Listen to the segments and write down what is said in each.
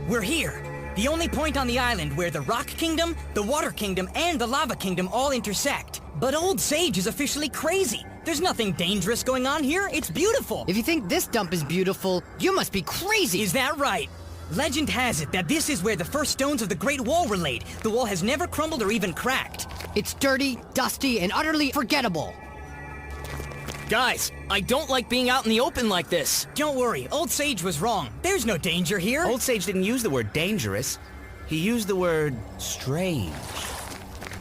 We're here. The only point on the island where the Rock Kingdom, the Water Kingdom, and the Lava Kingdom all intersect. But Old Sage is officially crazy. There's nothing dangerous going on here. It's beautiful. If you think this dump is beautiful, you must be crazy. Is that right? Legend has it that this is where the first stones of the Great Wall were laid. The wall has never crumbled or even cracked. It's dirty, dusty, and utterly forgettable. Guys, I don't like being out in the open like this. Don't worry, Old Sage was wrong. There's no danger here. Old Sage didn't use the word dangerous. He used the word strange.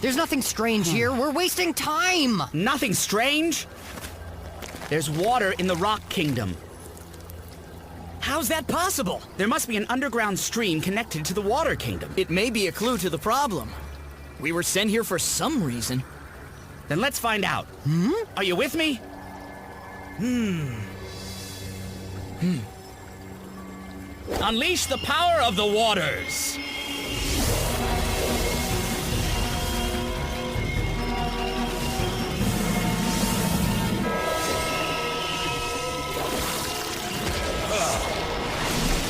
There's nothing strange here. We're wasting time. Nothing strange? There's water in the Rock Kingdom. How's that possible? There must be an underground stream connected to the Water Kingdom. It may be a clue to the problem. We were sent here for some reason. Then let's find out. Are you with me? Unleash the power of the waters!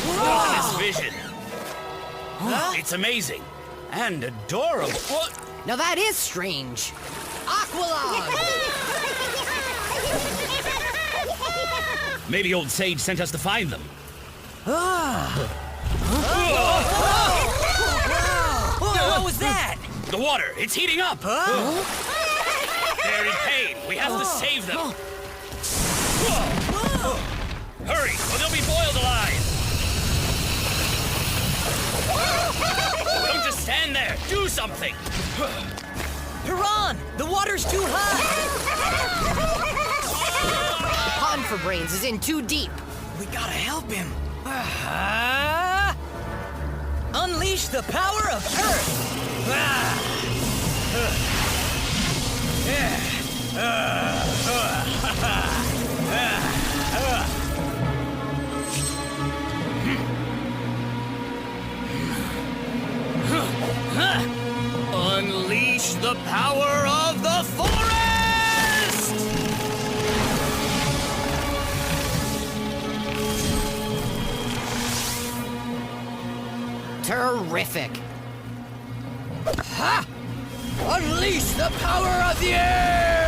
Look at this vision. It's amazing. And adorable. Now that is strange. Aqualog! Maybe Old Sage sent us to find them. What was that? The water, it's heating up. They're in pain. We have to save them. Hurry, or they'll be boiled alive. Don't just stand there. Do something. Piran! The water's too high! The pond for brains is in too deep. We gotta help him. Unleash the power of Earth! Unleash the power of the forest! Terrific. Ha! Unleash the power of the air!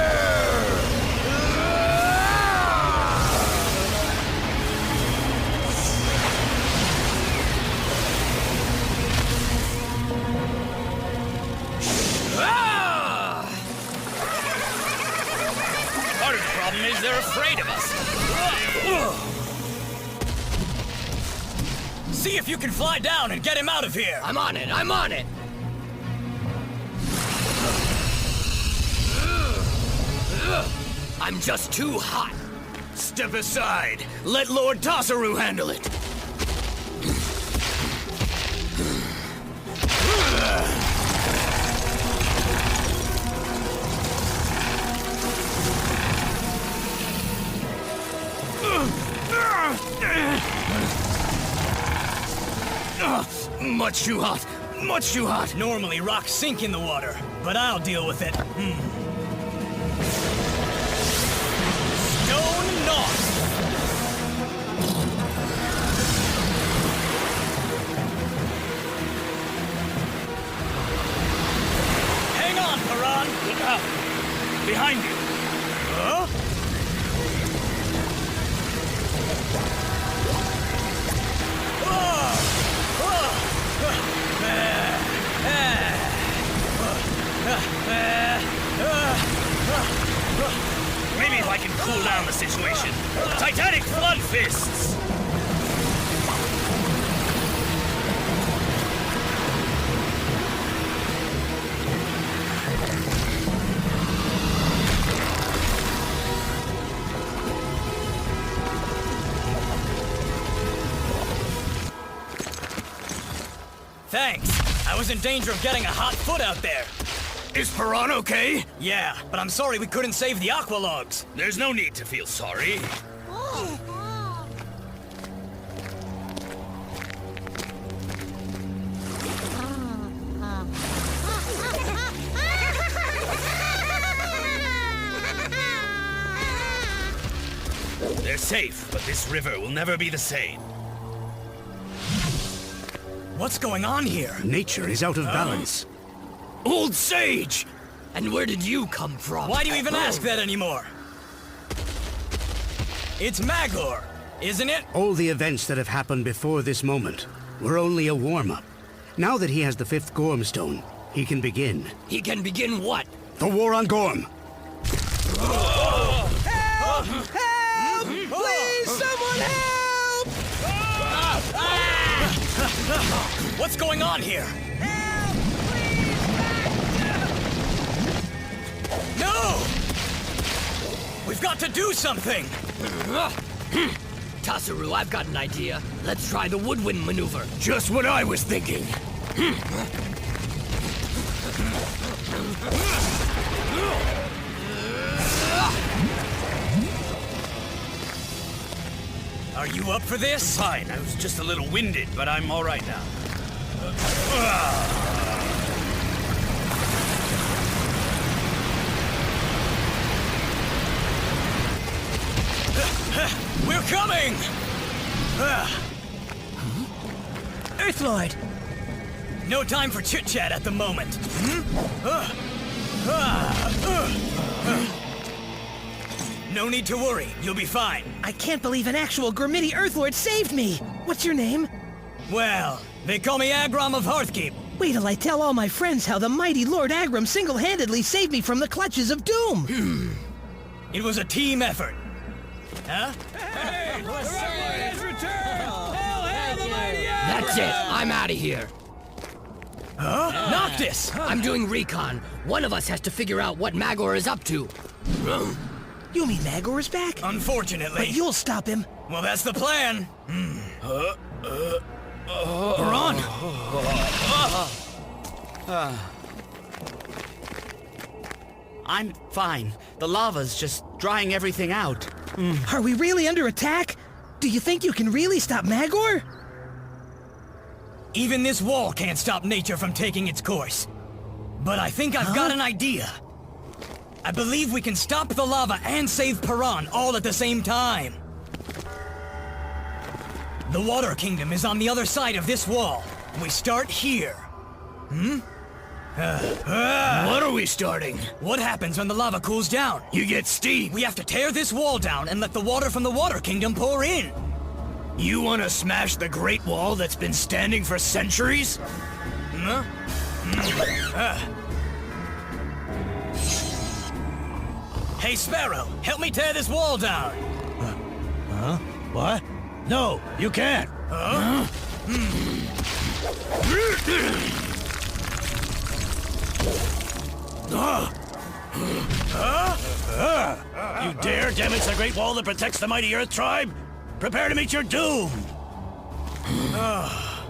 Part of the problem is they're afraid of us. See if you can fly down and get him out of here! I'm on it, I'm on it! I'm just too hot. Step aside. Let Lord Tassaru handle it. Much too hot. Much too hot. Normally, rocks sink in the water, but I'll deal with it. Stone North! Hang on, Piran! Look out! Behind you! Huh? Maybe if I can cool down the situation. Titanic flood fists! Thanks. I was in danger of getting a hot foot out there. Is Piran okay? Yeah, but I'm sorry we couldn't save the aqualogs. There's no need to feel sorry. They're safe, but this river will never be the same. What's going on here? Nature is out of balance. Old Sage! And where did you come from? Why do you even ask that anymore? It's Magor, isn't it? All the events that have happened before this moment were only a warm-up. Now that he has the 5th Gorm Stone, he can begin. He can begin what? The war on Gorm! Help! Help! Please, someone help! What's going on here? Help! Please! No! We've got to do something! Tasaru, I've got an idea. Let's try the woodwind maneuver. Just what I was thinking. Are you up for this? Fine, I was just a little winded, but I'm all right now. We're coming! Earthlord! No time for chit-chat at the moment. No need to worry, you'll be fine. I can't believe an actual Gormiti Earthlord saved me! What's your name? Well, they call me Agram of Hearthkeep. Wait till I tell all my friends how the mighty Lord Agram single-handedly saved me from the clutches of doom! It was a team effort. Huh? That's it. I'm out of here. Huh? Noctis! I'm doing recon. One of us has to figure out what Magor is up to. You mean Magor is back? Unfortunately. But you'll stop him. Well, that's the plan. Baron! I'm fine. The lava's just drying everything out. Are we really under attack? Do you think you can really stop Magor? Even this wall can't stop nature from taking its course. But I think I've got an idea. I believe we can stop the lava and save Paran all at the same time. The Water Kingdom is on the other side of this wall. We start here. What are we starting? What happens when the lava cools down? You get steam. We have to tear this wall down and let the water from the Water Kingdom pour in. You want to smash the Great Wall that's been standing for centuries? Huh? Hey, Sparrow, help me tear this wall down. Huh? What? No, you can't. Huh? You dare damage the Great Wall that protects the mighty Earth Tribe? Prepare to meet your doom!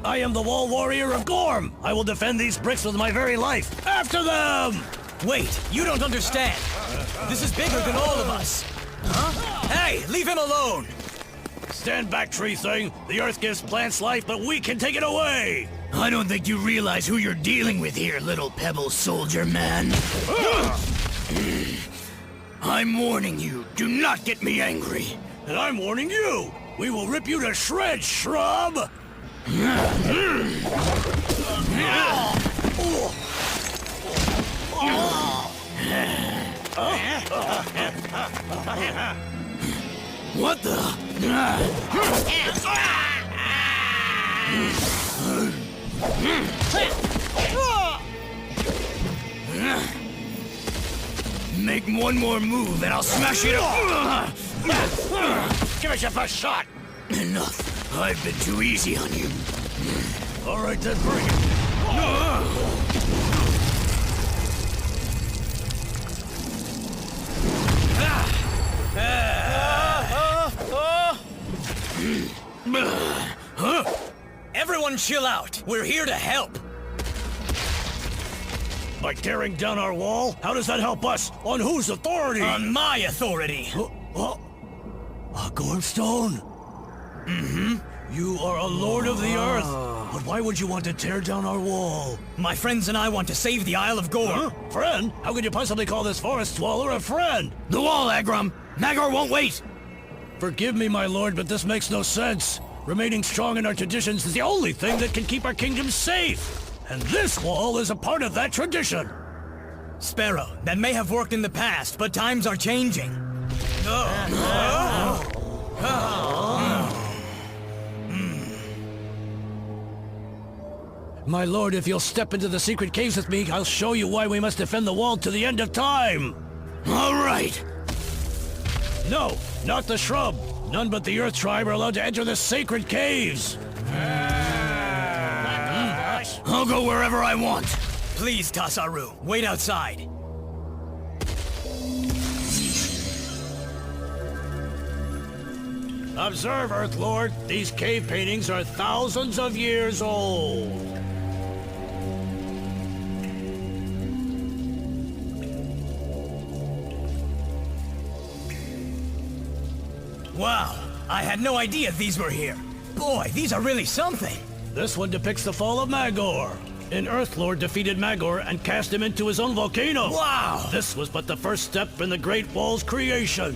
I am the Wall Warrior of Gorm! I will defend these bricks with my very life! After them! Wait, you don't understand. This is bigger than all of us. Huh? Hey, leave him alone! Stand back, tree thing! The Earth gives plants life, but we can take it away! I don't think you realize who you're dealing with here, little pebble soldier man. I'm warning you, do not get me angry. And I'm warning you! We will rip you to shreds, shrub! What the? Make one more move and I'll smash it up! Give us your first shot! Enough. I've been too easy on you. All right, then bring it. Everyone chill out. We're here to help. By tearing down our wall? How does that help us? On whose authority? On my authority. A Gormstone? Mm-hmm. You are a lord of the earth. But why would you want to tear down our wall? My friends and I want to save the Isle of Gorm. Huh? Friend? How could you possibly call this forest dweller a friend? The wall, Agram! Magor won't wait! Forgive me, my lord, but this makes no sense. Remaining strong in our traditions is the only thing that can keep our kingdom safe. And this wall is a part of that tradition. Sparrow, that may have worked in the past, but times are changing. My lord, if you'll step into the secret caves with me, I'll show you why we must defend the wall to the end of time. All right. No, not the shrub. None but the Earth Tribe are allowed to enter the sacred caves. I'll go wherever I want. Please, Tasaru, wait outside. Observe, Earth Lord. These cave paintings are thousands of years old. Wow, I had no idea these were here. Boy, these are really something. This one depicts the fall of Magor. An Earth Lord defeated Magor and cast him into his own volcano. Wow! This was but the first step in the Great Wall's creation.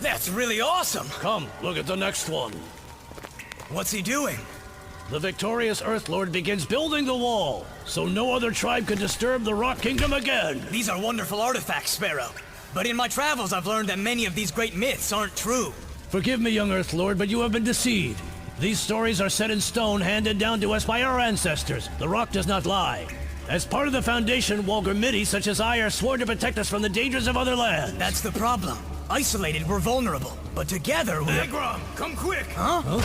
That's really awesome! Come, look at the next one. What's he doing? The victorious Earth Lord begins building the wall, so no other tribe can disturb the Rock Kingdom again. These are wonderful artifacts, Sparrow. But in my travels, I've learned that many of these great myths aren't true. Forgive me, young Earth Lord, but you have been deceived. These stories are set in stone, handed down to us by our ancestors. The rock does not lie. As part of the Foundation, Gormiti, such as I, are sworn to protect us from the dangers of other lands. That's the problem. Isolated, we're vulnerable. But together, we're... Agrum, come quick! Huh?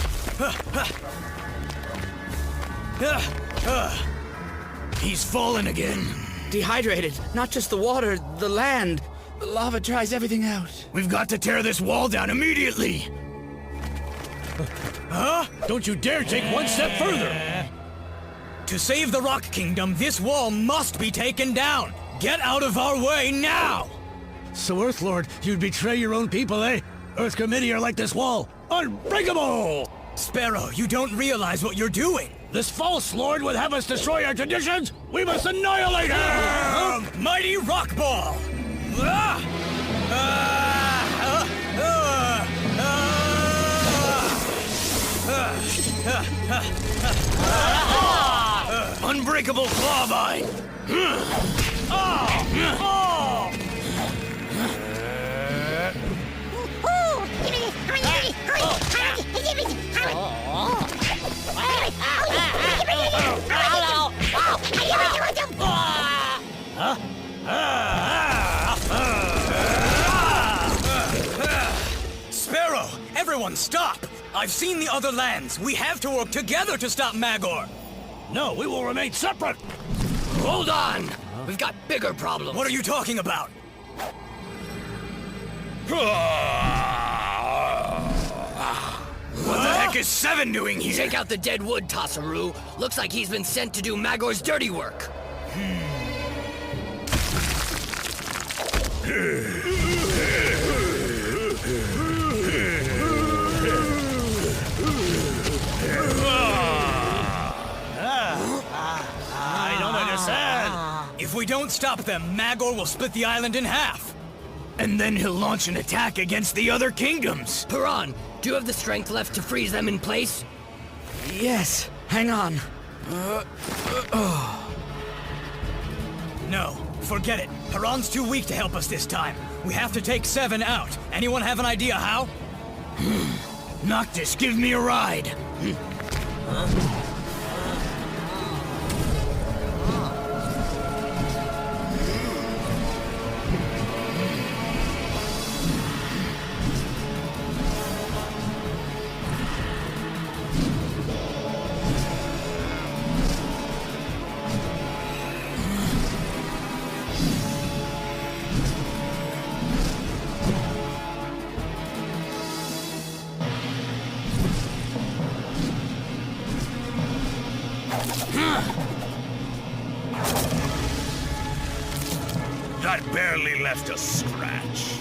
He's fallen again. Dehydrated. Not just the water, the land. The lava dries everything out. We've got to tear this wall down immediately. Huh? Don't you dare take one step further! To save the Rock Kingdom, this wall must be taken down. Get out of our way now! So, Earth Lord, you'd betray your own people, eh? Earth Gormiti are like this wall, unbreakable! Sparrow, you don't realize what you're doing. This false lord would have us destroy our traditions! We must annihilate him! Mighty Rock Ball! Unbreakable Clawvine! Sparrow, everyone stop! I've seen the other lands. We have to work together to stop Magor. No, we will remain separate! Hold on! We've got bigger problems. What are you talking about? What the heck is Seven doing here? Take out the dead wood, Tasaru. Looks like he's been sent to do Magor's dirty work. I don't understand. If we don't stop them, Magor will split the island in half. And then he'll launch an attack against the other kingdoms. Piran, do you have the strength left to freeze them in place? Yes, hang on. No, forget it. Piran's too weak to help us this time. We have to take Seven out. Anyone have an idea how? Noctis, give me a ride. That barely left a scratch.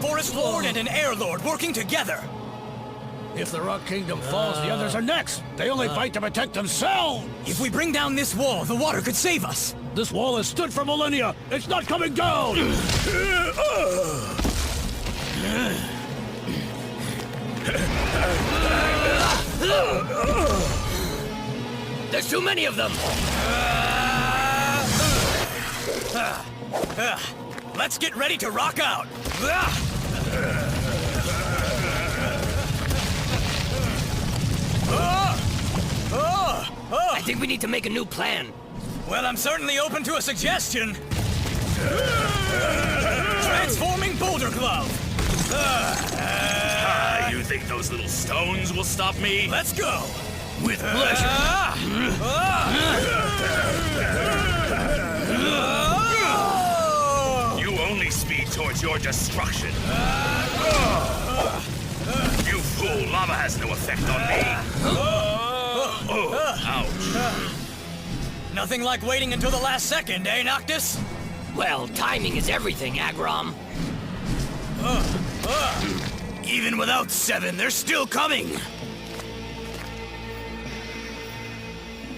Forest Lord and an Air Lord working together. If the Rock Kingdom falls, the others are next. They only fight to protect themselves. If we bring down this wall, the water could save us. This wall has stood for millennia! It's not coming down! There's too many of them! Let's get ready to rock out! I think we need to make a new plan. Well, I'm certainly open to a suggestion. Transforming Boulder Glove! You think those little stones will stop me? Let's go! With pleasure! You only speed towards your destruction. You fool, lava has no effect on me. Ouch. Nothing like waiting until the last second, eh, Noctis? Well, timing is everything, Agrom. Even without 7, they're still coming!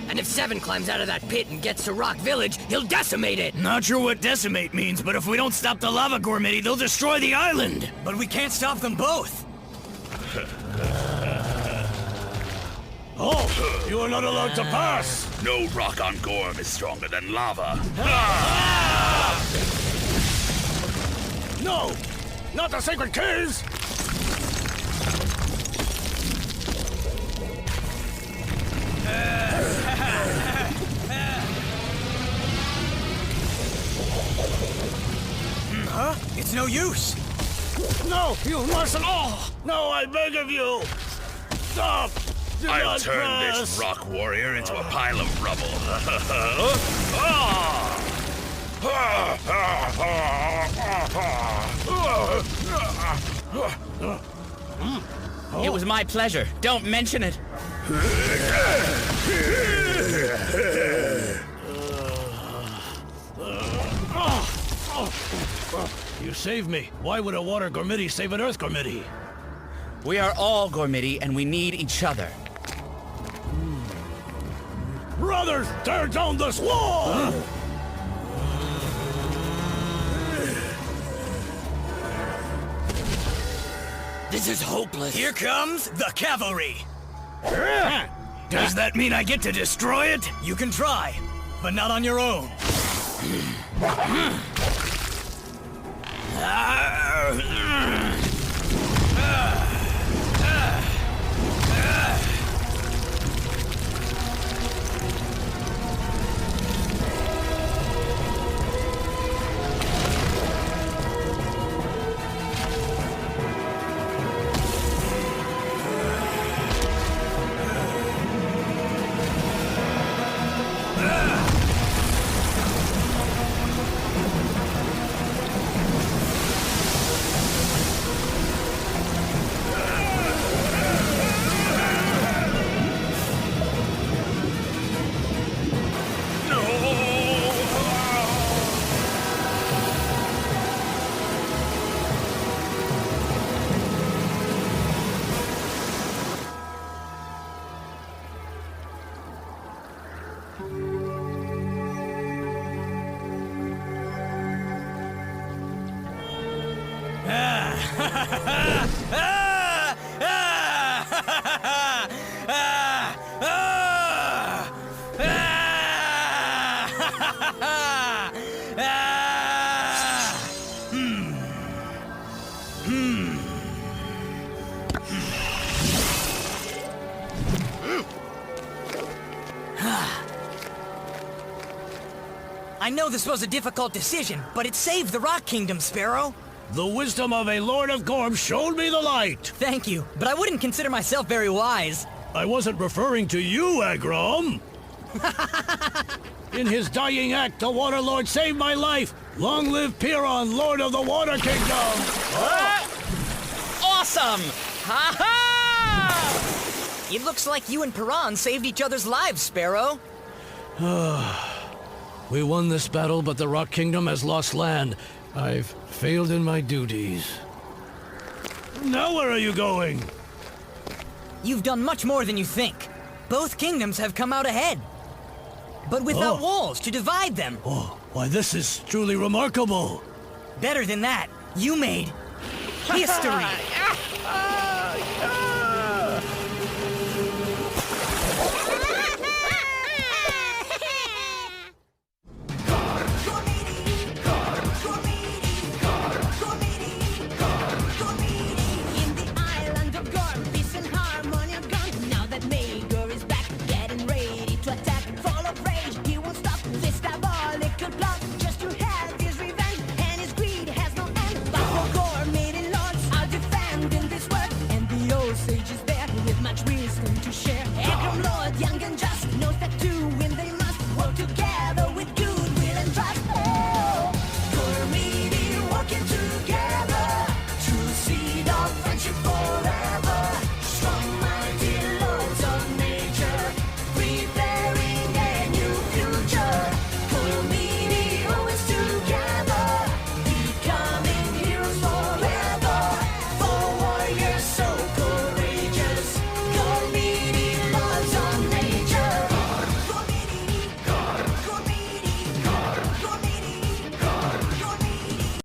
And if 7 climbs out of that pit and gets to Rock Village, he'll decimate it! Not sure what decimate means, but if we don't stop the lava Gormiti, they'll destroy the island! But we can't stop them both! Oh! You are not allowed to pass! No rock on Gorm is stronger than lava. No! Not the sacred keys! Huh? It's no use! No! You mustn't! Oh! No, I beg of you! Stop! Do I'll not turn press. this rock warrior into a pile of rubble. It was my pleasure. Don't mention it. You saved me. Why would a water Gormiti save an earth Gormiti? We are all Gormiti, and we need each other. Brothers, tear down this wall! This is hopeless. Here comes the cavalry! Does that mean I get to destroy it? You can try, but not on your own. I know this was a difficult decision, but it saved the Rock Kingdom, Sparrow. The wisdom of a Lord of Gorm showed me the light. Thank you, but I wouldn't consider myself very wise. I wasn't referring to you, Agrom. In his dying act, the Water Lord saved my life. Long live Piron, Lord of the Water Kingdom. Awesome! Ha-ha! It looks like you and Piran saved each other's lives, Sparrow. We won this battle, but the Rock Kingdom has lost land. I've failed in my duties. Now where are you going? You've done much more than you think. Both kingdoms have come out ahead. but without Oh. walls to divide them. Oh, why, this is truly remarkable. Better than that, you made history.